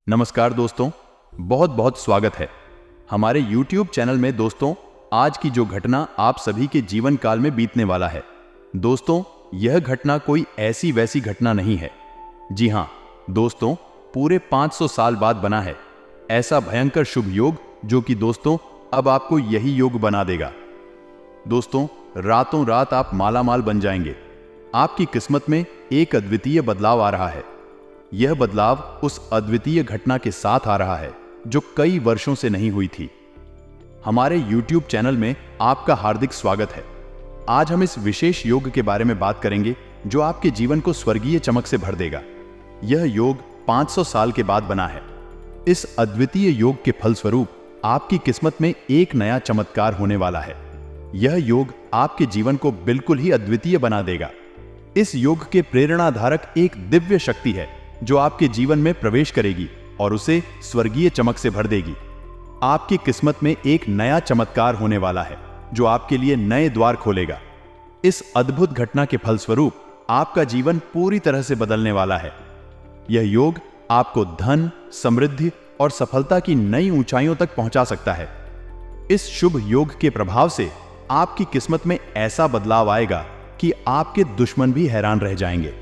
नमस्कार दोस्तों, बहुत बहुत स्वागत है हमारे YouTube चैनल में। दोस्तों, आज की जो घटना आप सभी के जीवन काल में बीतने वाला है, दोस्तों यह घटना कोई ऐसी वैसी घटना नहीं है। जी हां दोस्तों, पूरे 500 साल बाद बना है ऐसा भयंकर शुभ योग जो कि दोस्तों अब आपको यही योग बना देगा। दोस्तों, रातों रात आप मालामाल बन जाएंगे। आपकी किस्मत में एक अद्वितीय बदलाव आ रहा है। यह बदलाव उस अद्वितीय घटना के साथ आ रहा है जो कई वर्षों से नहीं हुई थी। हमारे YouTube चैनल में आपका हार्दिक स्वागत है। आज हम इस विशेष योग के बारे में बात करेंगे जो आपके जीवन को स्वर्गीय चमक से भर देगा। यह योग 500 साल के बाद बना है। इस अद्वितीय योग के फलस्वरूप आपकी किस्मत में एक नया चमत्कार होने वाला है। यह योग आपके जीवन को बिल्कुल ही अद्वितीय बना देगा। इस योग के प्रेरणाधारक एक दिव्य शक्ति है जो आपके जीवन में प्रवेश करेगी और उसे स्वर्गीय चमक से भर देगी। आपकी किस्मत में एक नया चमत्कार होने वाला है जो आपके लिए नए द्वार खोलेगा। इस अद्भुत घटना के फलस्वरूप आपका जीवन पूरी तरह से बदलने वाला है। यह योग आपको धन, समृद्धि और सफलता की नई ऊंचाइयों तक पहुंचा सकता है। इस शुभ योग के प्रभाव से आपकी किस्मत में ऐसा बदलाव आएगा कि आपके दुश्मन भी हैरान रह जाएंगे।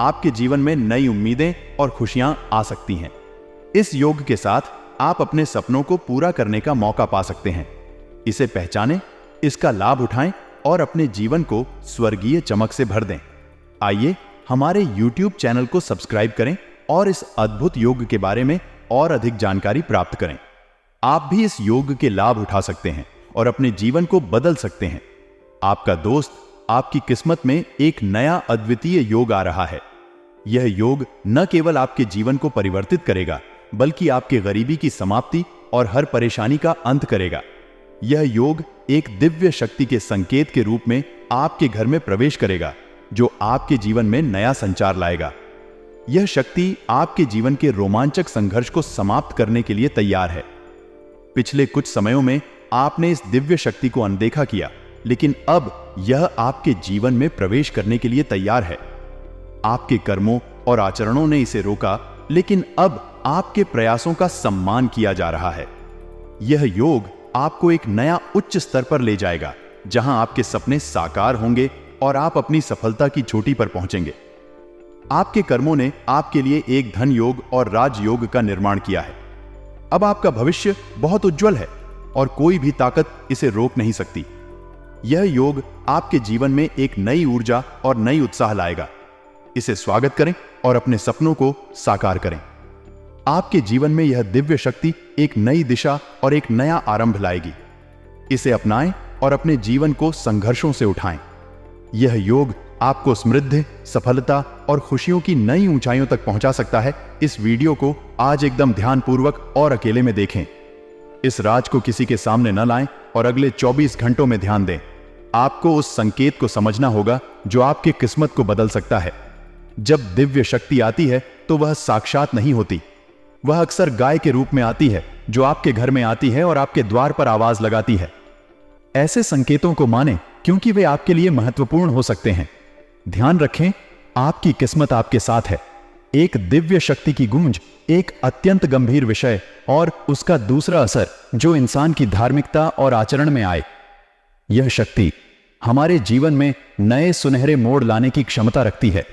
आपके जीवन में नई उम्मीदें और खुशियां आ सकती हैं। इस योग के साथ आप अपने सपनों को पूरा करने का मौका पा सकते हैं। इसे पहचानें, इसका लाभ उठाएं और अपने जीवन को स्वर्गीय चमक से भर दें। आइए हमारे YouTube चैनल को सब्सक्राइब करें और इस अद्भुत योग के बारे में और अधिक जानकारी प्राप्त करें। आप भी इस योग के लाभ उठा सकते हैं और अपने जीवन को बदल सकते हैं। आपका दोस्त आपकी किस्मत में एक नया अद्वितीय योग आ रहा है। यह योग न केवल आपके जीवन को परिवर्तित करेगा बल्कि आपके गरीबी की समाप्ति और हर परेशानी का अंत करेगा। यह योग एक दिव्य शक्ति के संकेत के रूप में आपके घर में प्रवेश करेगा जो आपके जीवन में नया संचार लाएगा। यह शक्ति आपके जीवन के रोमांचक संघर्ष को समाप्त करने के लिए तैयार है। पिछले कुछ समयों में आपने इस दिव्य शक्ति को अनदेखा किया, लेकिन अब यह आपके जीवन में प्रवेश करने के लिए तैयार है। आपके कर्मों और आचरणों ने इसे रोका, लेकिन अब आपके प्रयासों का सम्मान किया जा रहा है। यह योग आपको एक नया उच्च स्तर पर ले जाएगा जहां आपके सपने साकार होंगे और आप अपनी सफलता की चोटी पर पहुंचेंगे। आपके कर्मों ने आपके लिए एक धन योग और राजयोग का निर्माण किया है। अब आपका भविष्य बहुत उज्जवल है और कोई भी ताकत इसे रोक नहीं सकती। यह योग आपके जीवन में एक नई ऊर्जा और नई उत्साह लाएगा। इसे स्वागत करें और अपने सपनों को साकार करें। आपके जीवन में यह दिव्य शक्ति एक नई दिशा और एक नया आरंभ लाएगी। इसे अपनाएं और अपने जीवन को संघर्षों से उठाएं। यह योग आपको समृद्धि, सफलता और खुशियों की नई ऊंचाइयों तक पहुंचा सकता है। इस वीडियो को आज एकदम ध्यानपूर्वक और अकेले में देखें। इस राज को किसी के सामने न लाएं और अगले 24 घंटों में ध्यान दें। आपको उस संकेत को समझना होगा जो आपकी किस्मत को बदल सकता है। जब दिव्य शक्ति आती है तो वह साक्षात नहीं होती। वह अक्सर गाय के रूप में आती है जो आपके घर में आती है और आपके द्वार पर आवाज लगाती है। ऐसे संकेतों को मानें क्योंकि वे आपके लिए महत्वपूर्ण हो सकते हैं। ध्यान रखें, आपकी किस्मत आपके साथ है। एक दिव्य शक्ति की गूंज एक अत्यंत गंभीर विषय और उसका दूसरा असर जो इंसान की धार्मिकता और आचरण में आए। यह शक्ति हमारे जीवन में नए सुनहरे मोड़ लाने की क्षमता रखती है।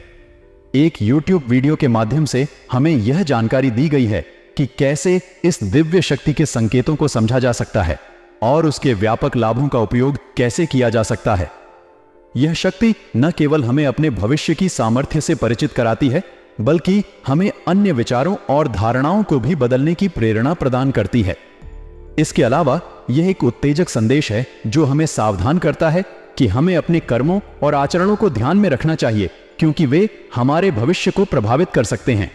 एक YouTube वीडियो के माध्यम से हमें यह जानकारी दी गई है कि कैसे इस दिव्य शक्ति के संकेतों को समझा जा सकता है और उसके व्यापक लाभों का उपयोग कैसे किया जा सकता है। यह शक्ति न केवल हमें अपने भविष्य की सामर्थ्य से परिचित कराती है बल्कि हमें अन्य विचारों और धारणाओं को भी बदलने की प्रेरणा प्रदान करती है। इसके अलावा यह एक उत्तेजक संदेश है जो हमें सावधान करता है कि हमें अपने कर्मों और आचरणों को ध्यान में रखना चाहिए क्योंकि वे हमारे भविष्य को प्रभावित कर सकते हैं।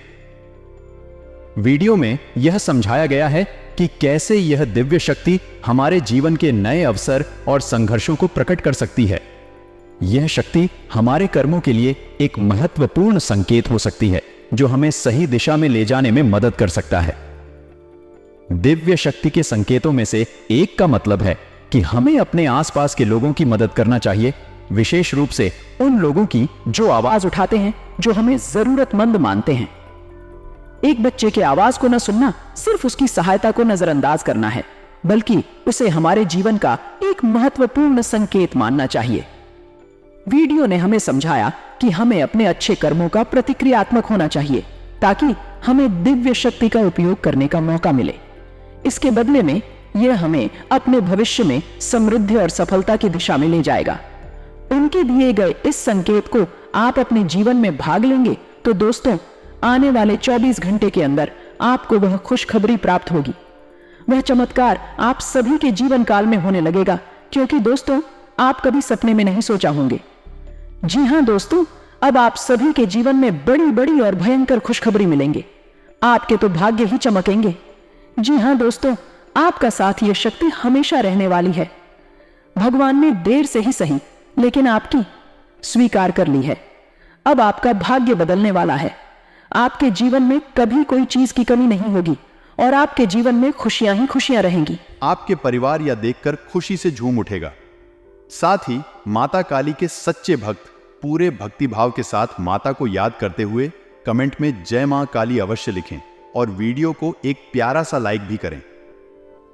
वीडियो में यह समझाया गया है कि कैसे यह दिव्य शक्ति हमारे जीवन के नए अवसर और संघर्षों को प्रकट कर सकती है। यह शक्ति हमारे कर्मों के लिए एक महत्वपूर्ण संकेत हो सकती है जो हमें सही दिशा में ले जाने में मदद कर सकता है। दिव्य शक्ति के संकेतों में से एक का मतलब है कि हमें अपने आसपास के लोगों की मदद करना चाहिए, विशेष रूप से उन लोगों की जो आवाज उठाते हैं, जो हमें जरूरतमंद मानते हैं। एक बच्चे के आवाज को न सुनना सिर्फ उसकी सहायता को नजरअंदाज करना है, बल्कि उसे हमारे जीवन का एक महत्वपूर्ण संकेत मानना चाहिए। वीडियो ने हमें समझाया कि हमें अपने अच्छे कर्मों का प्रतिक्रियात्मक होना चाहिए ताकि हमें दिव्य शक्ति का उपयोग करने का मौका मिले। इसके बदले में यह हमें अपने भविष्य में समृद्धि और सफलता की दिशा में ले जाएगा। उनके दिए गए इस संकेत को आप अपने जीवन में भाग लेंगे तो दोस्तों, आने वाले 24 घंटे के अंदर आपको वह खुशखबरी प्राप्त होगी। वह चमत्कार आप सभी के जीवन काल में होने लगेगा, क्योंकि दोस्तों, आप कभी सपने में नहीं सोचा होंगे। जी हां दोस्तों, अब आप सभी के जीवन में बड़ी बड़ी और भयंकर खुशखबरी मिलेंगे। आपके तो भाग्य ही चमकेंगे। जी हां दोस्तों, आपका साथ ये शक्ति हमेशा रहने वाली है। भगवान ने देर से ही सही, लेकिन आपकी स्वीकार कर ली है। अब आपका भाग्य बदलने वाला है। आपके जीवन में कभी कोई चीज की कमी नहीं होगी और आपके जीवन में खुशियां ही खुशियां रहेंगी। आपके परिवार यह देखकर खुशी से झूम उठेगा। साथ ही माता काली के सच्चे भक्त पूरे भक्तिभाव के साथ माता को याद करते हुए कमेंट में जय मां काली अवश्य लिखें और वीडियो को एक प्यारा सा लाइक भी करें।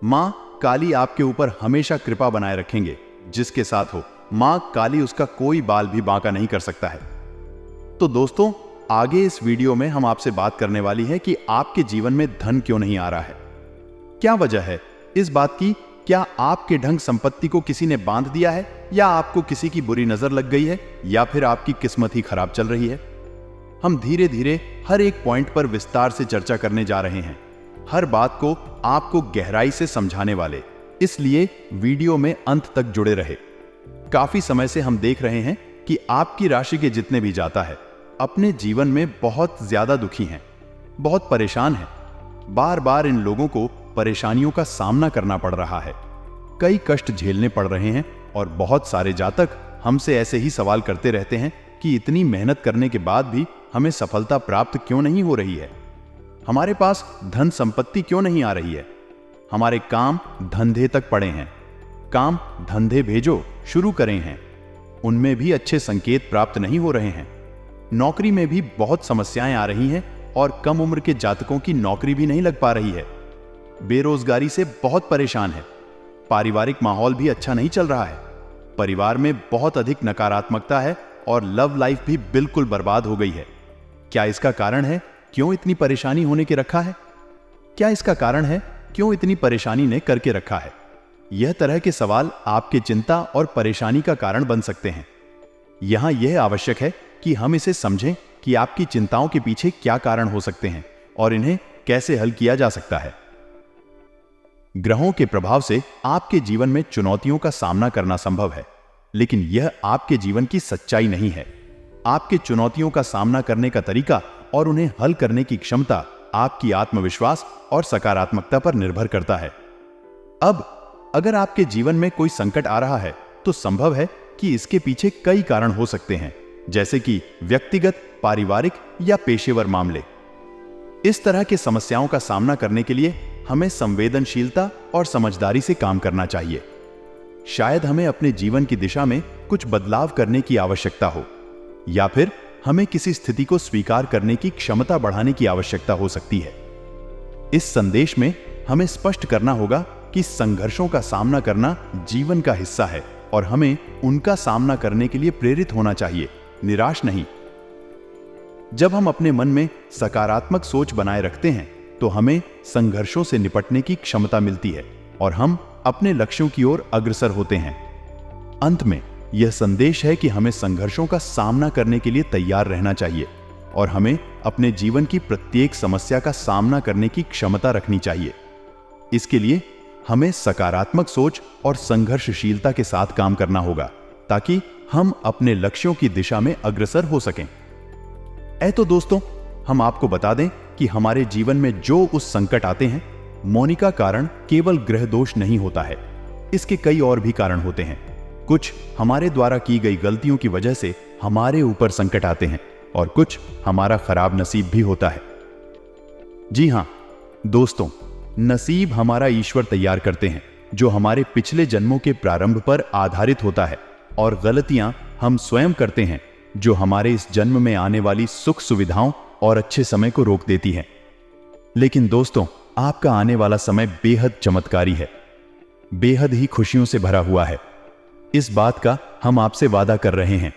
मां काली आपके ऊपर हमेशा कृपा बनाए रखेंगे। जिसके साथ हो मां काली, उसका कोई बाल भी बांका नहीं कर सकता है। तो दोस्तों, आगे इस वीडियो में हम आपसे बात करने वाली है कि आपके जीवन में धन क्यों नहीं आ रहा है। क्या वजह है इस बात की? क्या आपके ढंग संपत्ति को किसी ने बांध दिया है, या आपको किसी की बुरी नजर लग गई है, या फिर आपकी किस्मत ही खराब चल रही है? हम धीरे धीरे हर एक पॉइंट पर विस्तार से चर्चा करने जा रहे हैं, हर बात को आपको गहराई से समझाने वाले। इसलिए वीडियो में अंत तक जुड़े रहे। काफी समय से हम देख रहे हैं कि आपकी राशि के जितने भी जाता है अपने जीवन में बहुत ज्यादा दुखी हैं, बहुत परेशान हैं। बार बार इन लोगों को परेशानियों का सामना करना पड़ रहा है, कई कष्ट झेलने पड़ रहे हैं और बहुत सारे जातक हमसे ऐसे ही सवाल करते रहते हैं कि इतनी मेहनत करने के बाद भी हमें सफलता प्राप्त क्यों नहीं हो रही है, हमारे पास धन संपत्ति क्यों नहीं आ रही है, हमारे काम धंधे तक पड़े हैं, काम धंधे भेजो शुरू करें हैं, उनमें भी अच्छे संकेत प्राप्त नहीं हो रहे हैं, नौकरी में भी बहुत समस्याएं आ रही हैं और कम उम्र के जातकों की नौकरी भी नहीं लग पा रही है, बेरोजगारी से बहुत परेशान है, पारिवारिक माहौल भी अच्छा नहीं चल रहा है, परिवार में बहुत अधिक नकारात्मकता है और लव लाइफ भी बिल्कुल बर्बाद हो गई है। क्या इसका कारण है क्यों इतनी परेशानी होने के रखा है? क्या इसका कारण है क्यों इतनी परेशानी ने करके रखा है? यह तरह के सवाल आपके चिंता और परेशानी का कारण बन सकते हैं। यहां यह आवश्यक है कि हम इसे समझें कि आपकी चिंताओं के पीछे क्या कारण हो सकते हैं और इन्हें कैसे हल किया जा सकता है। ग्रहों के प्रभाव से आपके जीवन में चुनौतियों का सामना करना संभव है, लेकिन यह आपके जीवन की सच्चाई नहीं है। आपके चुनौतियों का सामना करने का तरीका और उन्हें हल करने की क्षमता आपकी आत्मविश्वास और सकारात्मकता पर निर्भर करता है। अब अगर आपके जीवन में कोई संकट आ रहा है तो संभव है कि इसके पीछे कई कारण हो सकते हैं, जैसे कि व्यक्तिगत, पारिवारिक या पेशेवर मामले। इस तरह की समस्याओं का सामना करने के लिए हमें संवेदनशीलता और समझदारी से काम करना चाहिए। शायद हमें अपने जीवन की दिशा में कुछ बदलाव करने की आवश्यकता हो, या फिर हमें किसी स्थिति को स्वीकार करने की क्षमता बढ़ाने की आवश्यकता हो सकती है। इस संदेश में हमें स्पष्ट करना होगा कि संघर्षों का सामना करना जीवन का हिस्सा है और हमें उनका सामना करने के लिए प्रेरित होना चाहिए, निराश नहीं। जब हम अपने मन में सकारात्मक सोच बनाए रखते हैं तो हमें संघर्षों से निपटने की क्षमता मिलती है और हम अपने लक्ष्यों की ओर अग्रसर होते हैं। अंत में यह संदेश है कि हमें संघर्षों का सामना करने के लिए तैयार रहना चाहिए और हमें अपने जीवन की प्रत्येक समस्या का सामना करने की क्षमता रखनी चाहिए। इसके लिए हमें सकारात्मक सोच और संघर्षशीलता के साथ काम करना होगा ताकि हम अपने लक्ष्यों की दिशा में अग्रसर हो सकें। तो दोस्तों, हम आपको बता दें कि हमारे जीवन में जो उस संकट आते हैं, मोनिका कारण केवल ग्रह दोष नहीं होता है, इसके कई और भी कारण होते हैं। कुछ हमारे द्वारा की गई गलतियों की वजह से हमारे ऊपर संकट आते हैं और कुछ हमारा खराब नसीब भी होता है। जी हां दोस्तों, नसीब हमारा ईश्वर तैयार करते हैं जो हमारे पिछले जन्मों के प्रारंभ पर आधारित होता है, और गलतियां हम स्वयं करते हैं जो हमारे इस जन्म में आने वाली सुख सुविधाओं और अच्छे समय को रोक देती हैं। लेकिन दोस्तों, आपका आने वाला समय बेहद चमत्कारी है, बेहद ही खुशियों से भरा हुआ है। इस बात का हम आपसे वादा कर रहे हैं।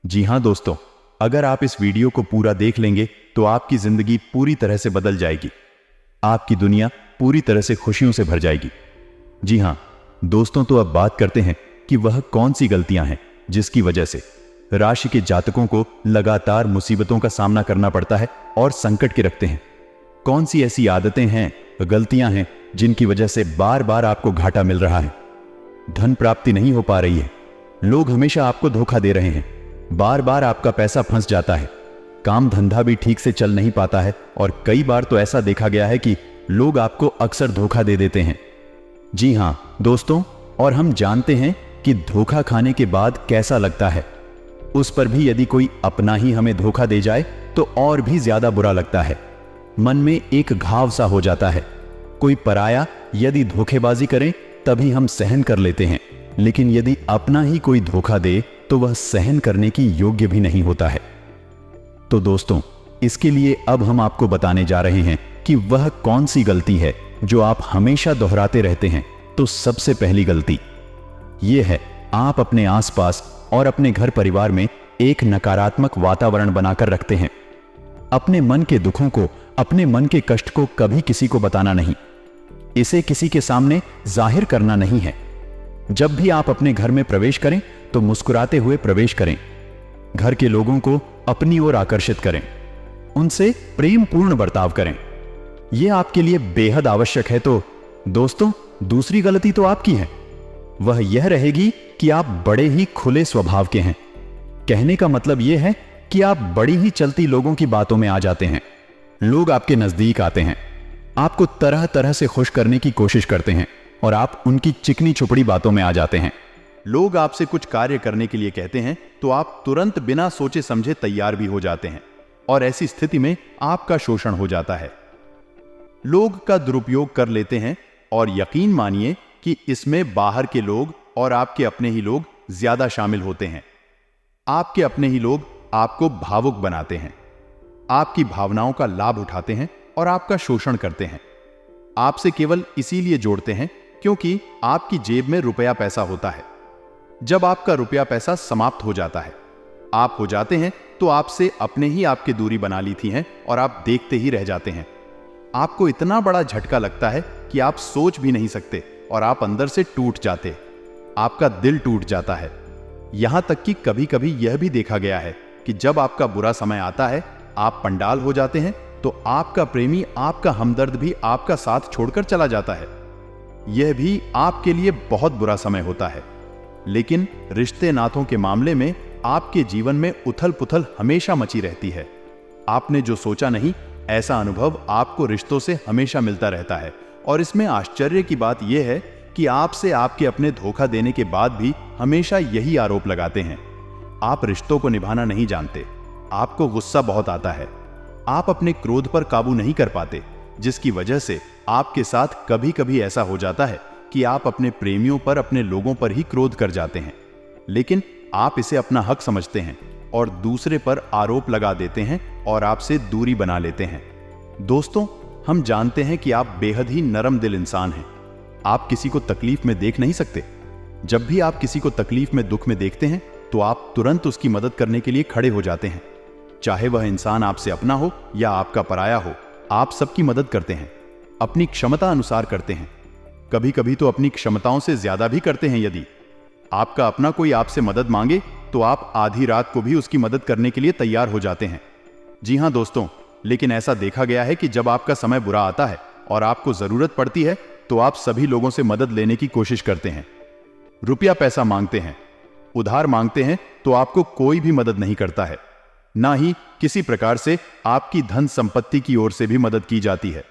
जी हां दोस्तों, अगर आप इस वीडियो को पूरा देख लेंगे तो आपकी जिंदगी पूरी तरह से बदल जाएगी, आपकी दुनिया पूरी तरह से खुशियों से भर जाएगी। जी हां दोस्तों, तो अब बात करते हैं कि वह कौन सी गलतियां हैं जिसकी वजह से राशि के जातकों को लगातार मुसीबतों का सामना करना पड़ता है और संकट के रखते हैं। कौन सी ऐसी आदतें हैं, गलतियां हैं जिनकी वजह से बार बार आपको घाटा मिल रहा है, धन प्राप्ति नहीं हो पा रही है, लोग हमेशा आपको धोखा दे रहे हैं, बार बार आपका पैसा फंस जाता है, काम धंधा भी ठीक से चल नहीं पाता है और कई बार तो ऐसा देखा गया है कि लोग आपको अक्सर धोखा दे देते हैं। जी हां दोस्तों, और हम जानते हैं कि धोखा खाने के बाद कैसा लगता है। उस पर भी यदि कोई अपना ही हमें धोखा दे जाए तो और भी ज्यादा बुरा लगता है, मन में एक घाव सा हो जाता है। कोई पराया यदि धोखेबाजी करे तभी हम सहन कर लेते हैं, लेकिन यदि अपना ही कोई धोखा दे तो वह सहन करने की योग्य भी नहीं होता है। तो दोस्तों, इसके लिए अब हम आपको बताने जा रहे हैं कि वह कौन सी गलती है जो आप हमेशा दोहराते रहते हैं। तो सबसे पहली गलती यह है, आप अपने आसपास और अपने घर परिवार में एक नकारात्मक वातावरण बनाकर रखते हैं। अपने मन के दुखों को, अपने मन के कष्ट को कभी किसी को बताना नहीं, इसे किसी के सामने जाहिर करना नहीं है। जब भी आप अपने घर में प्रवेश करें तो मुस्कुराते हुए प्रवेश करें, घर के लोगों को अपनी ओर आकर्षित करें, उनसे प्रेम पूर्ण बर्ताव करें। यह आपके लिए बेहद आवश्यक है। तो दोस्तों, दूसरी गलती तो आपकी है, वह यह रहेगी कि आप बड़े ही खुले स्वभाव के हैं। कहने का मतलब यह है कि आप बड़ी ही चलती लोगों की बातों में आ जाते हैं। लोग आपके नजदीक आते हैं, आपको तरह तरह से खुश करने की कोशिश करते हैं और आप उनकी चिकनी चुपड़ी बातों में आ जाते हैं। लोग आपसे कुछ कार्य करने के लिए कहते हैं तो आप तुरंत बिना सोचे समझे तैयार भी हो जाते हैं और ऐसी स्थिति में आपका शोषण हो जाता है। लोग का दुरुपयोग कर लेते हैं और यकीन मानिए कि इसमें बाहर के लोग और आपके अपने ही लोग ज्यादा शामिल होते हैं। आपके अपने ही लोग आपको भावुक बनाते हैं, आपकी भावनाओं का लाभ उठाते हैं और आपका शोषण करते हैं। आपसे केवल इसीलिए जोड़ते हैं क्योंकि आपकी जेब में रुपया पैसा होता है। जब आपका रुपया पैसा समाप्त हो जाता है, आप हो जाते हैं तो आपसे अपने ही आपकी दूरी बना ली थी हैं और आप देखते ही रह जाते हैं। आपको इतना बड़ा झटका लगता है कि आप सोच भी नहीं सकते और आप अंदर से टूट जाते, आपका दिल टूट जाता है। यहां तक कि कभी कभी यह भी देखा गया है कि जब आपका बुरा समय आता है, आप पंडाल हो जाते हैं तो आपका प्रेमी, आपका हमदर्द भी आपका साथ छोड़कर चला जाता है। यह भी आपके लिए बहुत बुरा समय होता है। लेकिन रिश्ते नातों के मामले में आपके जीवन में उथल पुथल हमेशा मची रहती है। आपने जो सोचा नहीं, ऐसा अनुभव आपको रिश्तों से हमेशा मिलता रहता है। और इसमें आश्चर्य की बात यह है कि आपसे आपके अपने धोखा देने के बाद भी हमेशा यही आरोप लगाते हैं। आप रिश्तों को निभाना नहीं जानते, आपको गुस्सा बहुत आता है, आप अपने क्रोध पर काबू नहीं कर पाते, जिसकी वजह से आपके साथ कभी कभी ऐसा हो जाता है कि आप अपने प्रेमियों पर, अपने लोगों पर ही क्रोध कर जाते हैं। लेकिन आप इसे अपना हक समझते हैं और दूसरे पर आरोप लगा देते हैं और आपसे दूरी बना लेते हैं। दोस्तों, हम जानते हैं कि आप बेहद ही नरम दिल इंसान हैं। आप किसी को तकलीफ में देख नहीं सकते। जब भी आप किसी को तकलीफ में, दुख में देखते हैं तो आप तुरंत उसकी मदद करने के लिए खड़े हो जाते हैं। चाहे वह इंसान आपसे अपना हो या आपका पराया हो, आप सबकी मदद करते हैं, अपनी क्षमता अनुसार करते हैं। कभी कभी तो अपनी क्षमताओं से ज्यादा भी करते हैं। यदि आपका अपना कोई आपसे मदद मांगे तो आप आधी रात को भी उसकी मदद करने के लिए तैयार हो जाते हैं। जी हां दोस्तों, लेकिन ऐसा देखा गया है कि जब आपका समय बुरा आता है और आपको जरूरत पड़ती है तो आप सभी लोगों से मदद लेने की कोशिश करते हैं। रुपया पैसा मांगते हैं, उधार मांगते हैं तो आपको कोई भी मदद नहीं करता है, ना ही किसी प्रकार से आपकी धन संपत्ति की ओर से भी मदद की जाती है।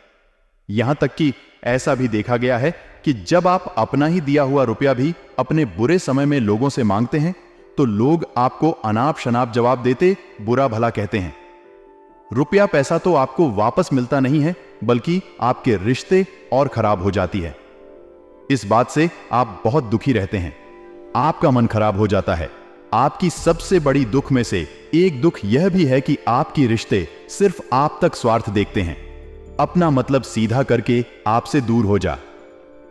यहां तक कि ऐसा भी देखा गया है कि जब आप अपना ही दिया हुआ रुपया भी अपने बुरे समय में लोगों से मांगते हैं तो लोग आपको अनाप शनाप जवाब देते, बुरा भला कहते हैं। रुपया पैसा तो आपको वापस मिलता नहीं है, बल्कि आपके रिश्ते और खराब हो जाती है। इस बात से आप बहुत दुखी रहते हैं, आपका मन खराब हो जाता है। आपकी सबसे बड़ी दुख में से एक दुख यह भी है कि आपके रिश्ते सिर्फ आप तक स्वार्थ देखते हैं, अपना मतलब सीधा करके आपसे दूर हो जा।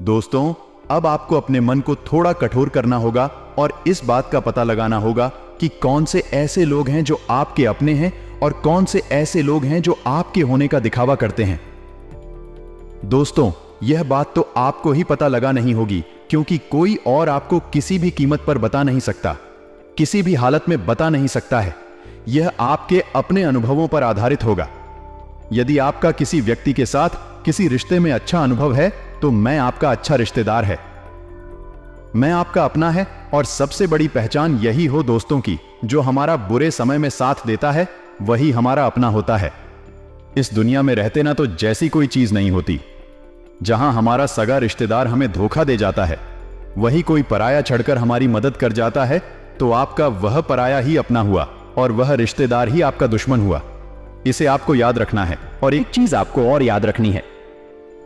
दोस्तों, अब आपको अपने मन को थोड़ा कठोर करना होगा और इस बात का पता लगाना होगा कि कौन से ऐसे लोग हैं जो आपके अपने हैं और कौन से ऐसे लोग हैं जो आपके होने का दिखावा करते हैं। दोस्तों, यह बात तो आपको ही पता लगा नहीं होगी, क्योंकि कोई और आपको किसी भी कीमत पर बता नहीं सकता, किसी भी हालत में बता नहीं सकता है। यह आपके अपने अनुभवों पर आधारित होगा। यदि आपका किसी व्यक्ति के साथ किसी रिश्ते में अच्छा अनुभव है तो मैं आपका अच्छा रिश्तेदार है, मैं आपका अपना है। और सबसे बड़ी पहचान यही हो दोस्तों की, जो हमारा बुरे समय में साथ देता है वही हमारा अपना होता है। इस दुनिया में रहते ना तो जैसी कोई चीज नहीं होती। जहां हमारा सगा रिश्तेदार हमें धोखा दे जाता है, वही कोई पराया चढ़कर हमारी मदद कर जाता है, तो आपका वह पराया ही अपना हुआ और वह रिश्तेदार ही आपका दुश्मन हुआ। इसे आपको याद रखना है। और एक चीज आपको और याद रखनी है,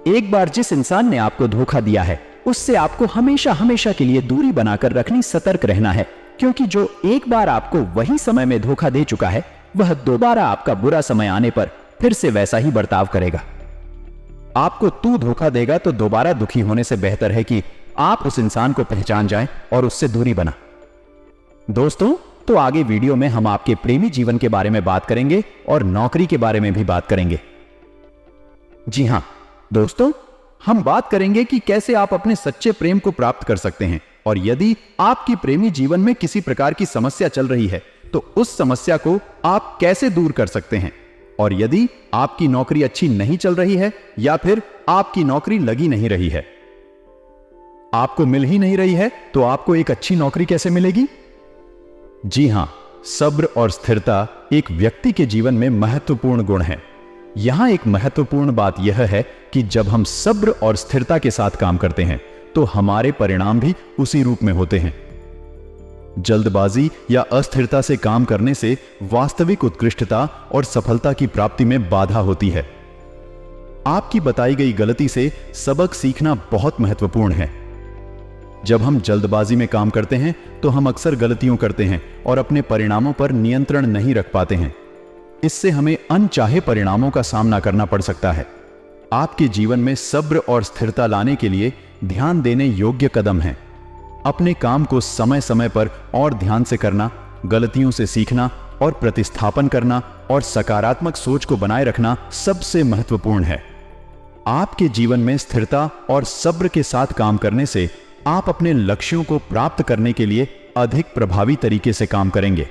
एक बार जिस इंसान ने आपको धोखा दिया है उससे आपको हमेशा हमेशा के लिए दूरी बनाकर रखनी, सतर्क रहना है। क्योंकि जो एक बार आपको वही समय में धोखा दे चुका है, वह दोबारा आपका बुरा समय आने पर फिर से वैसा ही बर्ताव करेगा। आपको तू धोखा देगा तो दोबारा दुखी होने से बेहतर है कि आप उस इंसान को पहचान जाएं और उससे दूरी बना। दोस्तों, तो आगे वीडियो में हम आपके प्रेमी जीवन के बारे में बात करेंगे और नौकरी के बारे में भी बात करेंगे। जी हां दोस्तों, हम बात करेंगे कि कैसे आप अपने सच्चे प्रेम को प्राप्त कर सकते हैं, और यदि आपकी प्रेमी जीवन में किसी प्रकार की समस्या चल रही है तो उस समस्या को आप कैसे दूर कर सकते हैं। और यदि आपकी नौकरी अच्छी नहीं चल रही है या फिर आपकी नौकरी लगी नहीं रही है, आपको मिल ही नहीं रही है, तो आपको एक अच्छी नौकरी कैसे मिलेगी? जी हां, सब्र और स्थिरता एक व्यक्ति के जीवन में महत्वपूर्ण गुण है। यहां एक महत्वपूर्ण बात यह है कि जब हम सब्र और स्थिरता के साथ काम करते हैं तो हमारे परिणाम भी उसी रूप में होते हैं। जल्दबाजी या अस्थिरता से काम करने से वास्तविक उत्कृष्टता और सफलता की प्राप्ति में बाधा होती है। आपकी बताई गई गलती से सबक सीखना बहुत महत्वपूर्ण है। जब हम जल्दबाजी में काम करते हैं तो हम अक्सर गलतियां करते हैं और अपने परिणामों पर नियंत्रण नहीं रख पाते हैं। इससे हमें अनचाहे परिणामों का सामना करना पड़ सकता है। आपके जीवन में सब्र और स्थिरता लाने के लिए ध्यान देने योग्य कदम हैं। अपने काम को समय समय पर और ध्यान से करना, गलतियों से सीखना और प्रतिस्थापन करना और सकारात्मक सोच को बनाए रखना सबसे महत्वपूर्ण है। आपके जीवन में स्थिरता और सब्र के साथ काम करने से आप अपने लक्ष्यों को प्राप्त करने के लिए अधिक प्रभावी तरीके से काम करेंगे।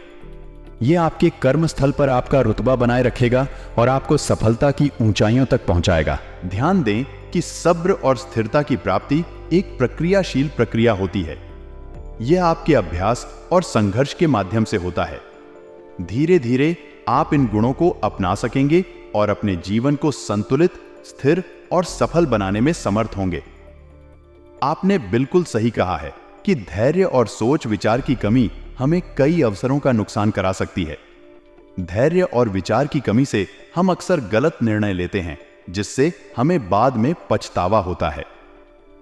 यह आपके कर्म स्थल पर आपका रुतबा बनाए रखेगा और आपको सफलता की ऊंचाइयों तक पहुंचाएगा। ध्यान दें कि सब्र और स्थिरता की प्राप्ति एक प्रक्रियाशील प्रक्रिया होती है। यह आपके अभ्यास और संघर्ष के माध्यम से होता है। धीरे धीरे आप इन गुणों को अपना सकेंगे और अपने जीवन को संतुलित, स्थिर और सफल बनाने में समर्थ होंगे। आपने बिल्कुल सही कहा है कि धैर्य और सोच विचार की कमी हमें कई अवसरों का नुकसान करा सकती है। धैर्य और विचार की कमी से हम अक्सर गलत निर्णय लेते हैं, जिससे हमें बाद में पछतावा होता है।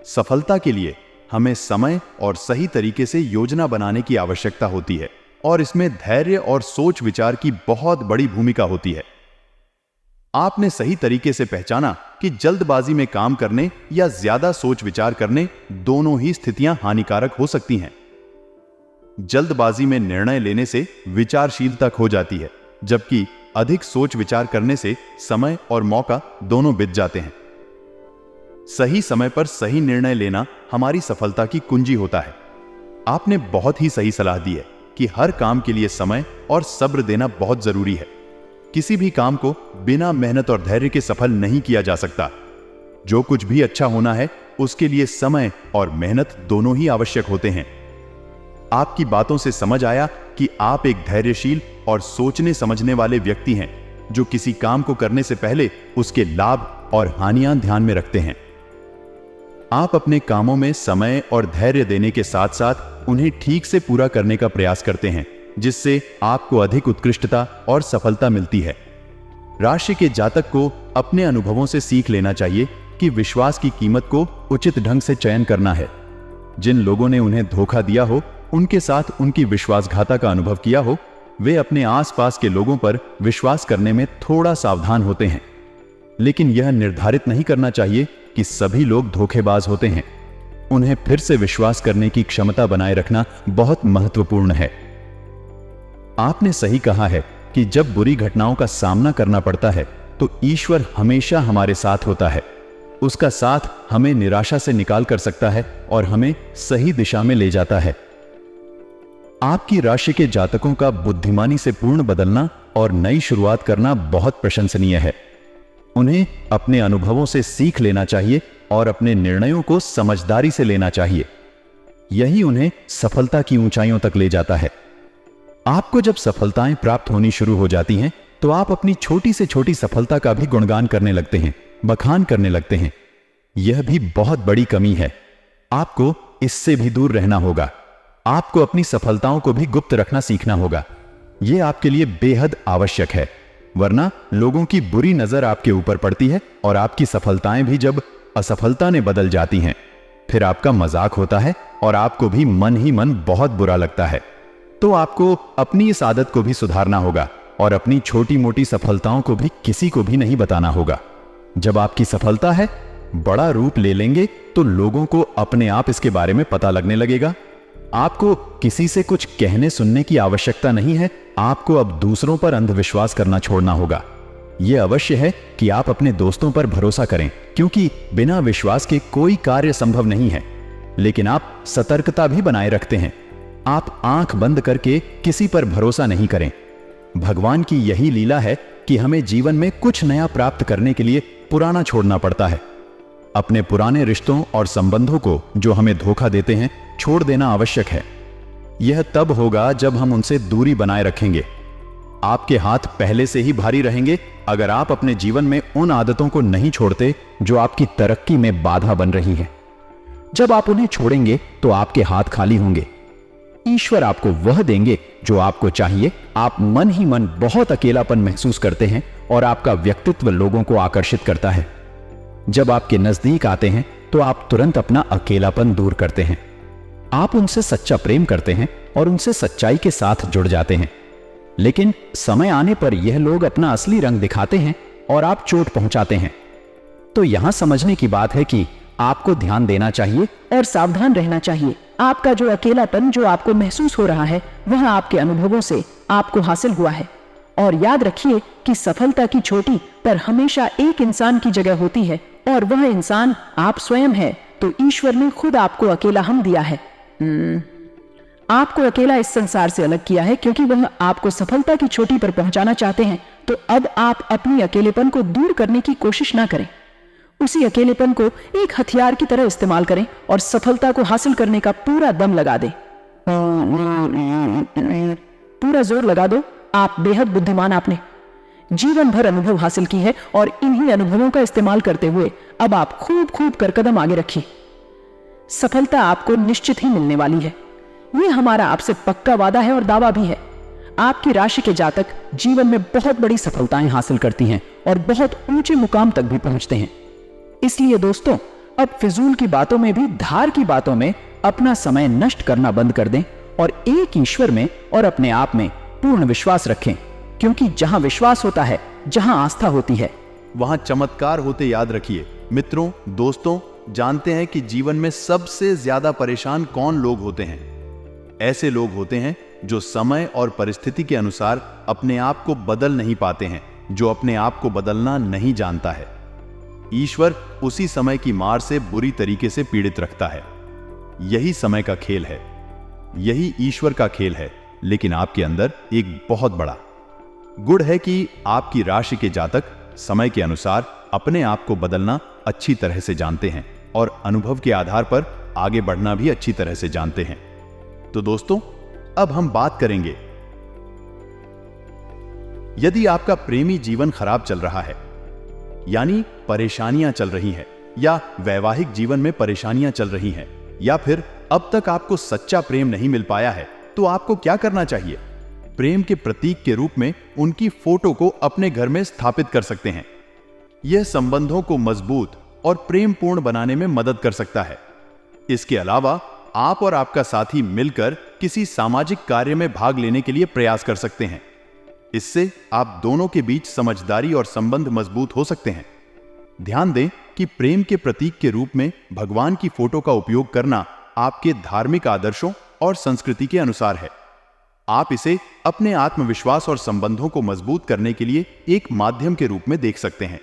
सफलता के लिए हमें समय और सही तरीके से योजना बनाने की आवश्यकता होती है, और इसमें धैर्य और सोच विचार की बहुत बड़ी भूमिका होती है। आपने सही तरीके से पहचाना कि जल्दबाजी में काम करने या ज्यादा सोच विचार करने, दोनों ही स्थितियां हानिकारक हो सकती हैं। जल्दबाजी में निर्णय लेने से विचारशीलता खो जाती है, जबकि अधिक सोच विचार करने से समय और मौका दोनों बीत जाते हैं। सही समय पर सही निर्णय लेना हमारी सफलता की कुंजी होता है। आपने बहुत ही सही सलाह दी है कि हर काम के लिए समय और सब्र देना बहुत जरूरी है। किसी भी काम को बिना मेहनत और धैर्य के सफल नहीं किया जा सकता। जो कुछ भी अच्छा होना है उसके लिए समय और मेहनत दोनों ही आवश्यक होते हैं। आपकी बातों से समझ आया कि आप एक धैर्यशील और सोचने समझने वाले व्यक्ति हैं, जो किसी काम को करने से पहले उसके लाभ और हानियां ध्यान में रखते हैं। आप अपने कामों में समय और धैर्य देने के साथ साथ उन्हें ठीक से पूरा करने का प्रयास करते हैं, जिससे आपको अधिक उत्कृष्टता और सफलता मिलती है। राशि के जातक को अपने अनुभवों से सीख लेना चाहिए कि विश्वास की कीमत को उचित ढंग से चयन करना है। जिन लोगों ने उन्हें धोखा दिया हो, उनके साथ उनकी विश्वासघाता का अनुभव किया हो, वे अपने आसपास के लोगों पर विश्वास करने में थोड़ा सावधान होते हैं। लेकिन यह निर्धारित नहीं करना चाहिए कि सभी लोग धोखेबाज होते हैं। उन्हें फिर से विश्वास करने की क्षमता बनाए रखना बहुत महत्वपूर्ण है। आपने सही कहा है कि जब बुरी घटनाओं का सामना करना पड़ता है तो ईश्वर हमेशा हमारे साथ होता है। उसका साथ हमें निराशा से निकाल कर सकता है और हमें सही दिशा में ले जाता है। आपकी राशि के जातकों का बुद्धिमानी से पूर्ण बदलना और नई शुरुआत करना बहुत प्रशंसनीय है। उन्हें अपने अनुभवों से सीख लेना चाहिए और अपने निर्णयों को समझदारी से लेना चाहिए। यही उन्हें सफलता की ऊंचाइयों तक ले जाता है। आपको जब सफलताएं प्राप्त होनी शुरू हो जाती हैं तो आप अपनी छोटी से छोटी सफलता का भी गुणगान करने लगते हैं, बखान करने लगते हैं। यह भी बहुत बड़ी कमी है। आपको इससे भी दूर रहना होगा। आपको अपनी सफलताओं को भी गुप्त रखना सीखना होगा। यह आपके लिए बेहद आवश्यक है, वरना लोगों की बुरी नजर आपके ऊपर पड़ती है और आपकी सफलताएं भी जब असफलता ने बदल जाती हैं, फिर आपका मजाक होता है और आपको भी मन ही मन बहुत बुरा लगता है। तो आपको अपनी इस आदत को भी सुधारना होगा और अपनी छोटी मोटी सफलताओं को भी किसी को भी नहीं बताना होगा। जब आपकी सफलता है बड़ा रूप ले लेंगे तो लोगों को अपने आप इसके बारे में पता लगने लगेगा। आपको किसी से कुछ कहने सुनने की आवश्यकता नहीं है। आपको अब दूसरों पर अंधविश्वास करना छोड़ना होगा। यह अवश्य है कि आप अपने दोस्तों पर भरोसा करें, क्योंकि बिना विश्वास के कोई कार्य संभव नहीं है। लेकिन आप सतर्कता भी बनाए रखते हैं। आप आंख बंद करके किसी पर भरोसा नहीं करें। भगवान की यही लीला है कि हमें जीवन में कुछ नया प्राप्त करने के लिए पुराना छोड़ना पड़ता है। अपने पुराने रिश्तों और संबंधों को जो हमें धोखा देते हैं छोड़ देना आवश्यक है। यह तब होगा जब हम उनसे दूरी बनाए रखेंगे। आपके हाथ पहले से ही भारी रहेंगे अगर आप अपने जीवन में उन आदतों को नहीं छोड़ते जो आपकी तरक्की में बाधा बन रही हैं। जब आप उन्हें छोड़ेंगे तो आपके हाथ खाली होंगे। ईश्वर आपको वह देंगे जो आपको चाहिए। आप मन ही मन बहुत अकेलापन महसूस करते हैं और आपका व्यक्तित्व लोगों को आकर्षित करता है। जब आपके नजदीक आते हैं तो आप तुरंत अपना अकेलापन दूर करते हैं। आप उनसे सच्चा प्रेम करते हैं और उनसे सच्चाई के साथ जुड़ जाते हैं। लेकिन समय आने पर यह लोग अपना असली रंग दिखाते हैं और आप चोट पहुंचाते हैं। तो यहां समझने की बात है कि आपको ध्यान देना चाहिए और सावधान रहना चाहिए। आपका जो अकेलापन जो आपको महसूस हो रहा है वह आपके अनुभवों से आपको हासिल हुआ है। और याद रखिए कि सफलता की चोटी पर हमेशा एक इंसान की जगह होती है और वह इंसान आप स्वयं है। तो ईश्वर ने खुद आपको अकेला हम दिया है। आपको अकेला इस संसार से अलग किया है क्योंकि वह आपको सफलता की चोटी पर पहुंचाना चाहते हैं। तो अब आप अपनी अकेलेपन को दूर करने की कोशिश ना करें। उसी अकेलेपन को एक हथियार की तरह इस्तेमाल करें और सफलता को हासिल करने का पूरा दम लगा दें। पूरा जोर लगा दो। आप बेहद बुद्धिमान, आपने जीवन भर अनुभव हासिल की है और इन्हीं अनुभवों का इस्तेमाल करते हुए अब आप खूब खूब कर कदम आगे रखिए। सफलता आपको निश्चित ही मिलने वाली है। यह हमारा आपसे पक्का वादा है और दावा भी है। आपकी राशि के जातक जीवन में बहुत बड़ी सफलताएं हासिल करती हैं और बहुत ऊंचे मुकाम तक भी पहुंचते हैं। इसलिए दोस्तों, अब फिजूल की बातों में भी धार की बातों में अपना समय नष्ट करना बंद कर दें और एक ईश्वर में और अपने आप में पूर्ण विश्वास रखें, क्योंकि जहां विश्वास होता है, जहां आस्था होती है, वहां चमत्कार होते। याद रखिए मित्रों, दोस्तों, जानते हैं कि जीवन में सबसे ज्यादा परेशान कौन लोग होते हैं? ऐसे लोग होते हैं जो समय और परिस्थिति के अनुसार अपने आप को बदल नहीं पाते हैं, जो अपने आप को बदलना नहीं जानता है। ईश्वर उसी समय की मार से बुरी तरीके से पीड़ित रखता है। यही समय का खेल है, यही ईश्वर का खेल है। लेकिन आपके अंदर एक बहुत बड़ा गुण है कि आपकी राशि के जातक समय के अनुसार अपने आप को बदलना अच्छी तरह से जानते हैं और अनुभव के आधार पर आगे बढ़ना भी अच्छी तरह से जानते हैं। तो दोस्तों, अब हम बात करेंगे, यदि आपका प्रेमी जीवन खराब चल रहा है, यानी परेशानियां चल रही हैं, या वैवाहिक जीवन में परेशानियां चल रही हैं, या फिर अब तक आपको सच्चा प्रेम नहीं मिल पाया है, तो आपको क्या करना चाहिए? प्रेम के प्रतीक के रूप में उनकी फोटो को अपने घर में स्थापित कर सकते हैं। यह संबंधों को मजबूत और प्रेमपूर्ण बनाने में मदद कर सकता है। इसके अलावा आप और आपका साथी मिलकर किसी सामाजिक कार्य में भाग लेने के लिए प्रयास कर सकते हैं। इससे आप दोनों के बीच समझदारी और संबंध मजबूत हो सकते हैं। ध्यान दें कि प्रेम के प्रतीक के रूप में भगवान की फोटो का उपयोग करना आपके धार्मिक आदर्शों और संस्कृति के अनुसार है। आप इसे अपने आत्मविश्वास और संबंधों को मजबूत करने के लिए एक माध्यम के रूप में देख सकते हैं।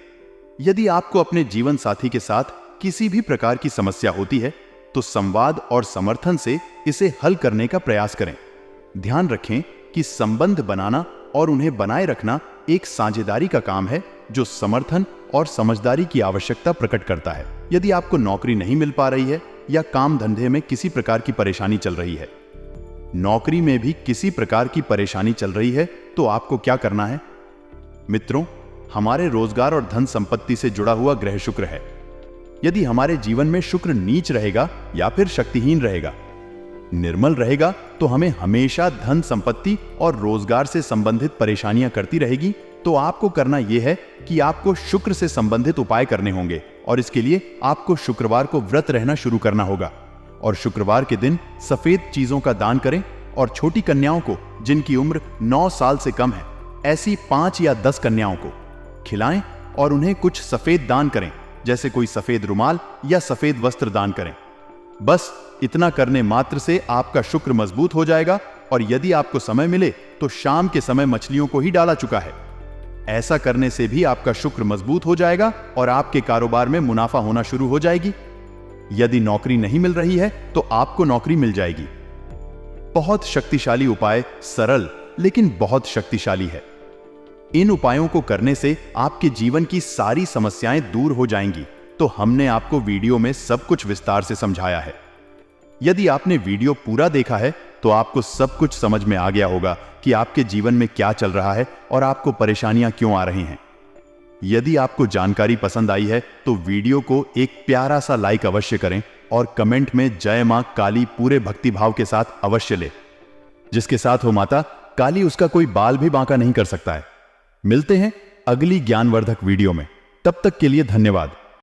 यदि आपको अपने जीवन साथी के साथ किसी भी प्रकार की समस्या होती है तो संवाद और समर्थन से इसे हल करने का प्रयास करें। ध्यान रखें कि संबंध बनाना और उन्हें बनाए रखना एक साझेदारी का काम है जो समर्थन और समझदारी की आवश्यकता प्रकट करता है। यदि आपको नौकरी नहीं मिल पा रही है या काम धंधे में किसी प्रकार की परेशानी चल रही है, नौकरी में भी किसी प्रकार की परेशानी चल रही है, तो आपको क्या करना है? मित्रों, हमारे रोजगार और धन संपत्ति से जुड़ा हुआ ग्रह शुक्र है। यदि हमारे जीवन में शुक्र नीच रहेगा या फिर शक्तिहीन रहेगा, निर्मल रहेगा, तो हमें हमेशा धन संपत्ति और रोजगार से संबंधित परेशानियां करती रहेगी। तो आपको करना यह है कि आपको शुक्र से संबंधित उपाय करने होंगे और इसके लिए आपको शुक्रवार को व्रत रहना शुरू करना होगा और शुक्रवार के दिन सफेद चीजों का दान करें और छोटी कन्याओं को, जिनकी उम्र 9 साल से कम है, ऐसी 5 या 10 कन्याओं को खिलाएं और उन्हें कुछ सफेद दान करें, जैसे कोई सफेद रुमाल या सफेद वस्त्र दान करें। बस इतना करने मात्र से आपका शुक्र मजबूत हो जाएगा और यदि आपको समय मिले तो शाम के समय मछलियों को ही डाला चुका है। ऐसा करने से भी आपका शुक्र मजबूत हो जाएगा और आपके कारोबार में मुनाफा होना शुरू हो जाएगी। यदि नौकरी नहीं मिल रही है तो आपको नौकरी मिल जाएगी। बहुत शक्तिशाली उपाय, सरल लेकिन बहुत शक्तिशाली है। इन उपायों को करने से आपके जीवन की सारी समस्याएं दूर हो जाएंगी। तो हमने आपको वीडियो में सब कुछ विस्तार से समझाया है। यदि आपने वीडियो पूरा देखा है तो आपको सब कुछ समझ में आ गया होगा कि आपके जीवन में क्या चल रहा है और आपको परेशानियां क्यों आ रही हैं। यदि आपको जानकारी पसंद आई है तो वीडियो को एक प्यारा सा लाइक अवश्य करें और कमेंट में जय मां काली पूरे भक्ति भाव के साथ अवश्य ले। जिसके साथ हो माता काली, उसका कोई बाल भी बांका नहीं कर सकता है। मिलते हैं अगली ज्ञानवर्धक वीडियो में। तब तक के लिए धन्यवाद।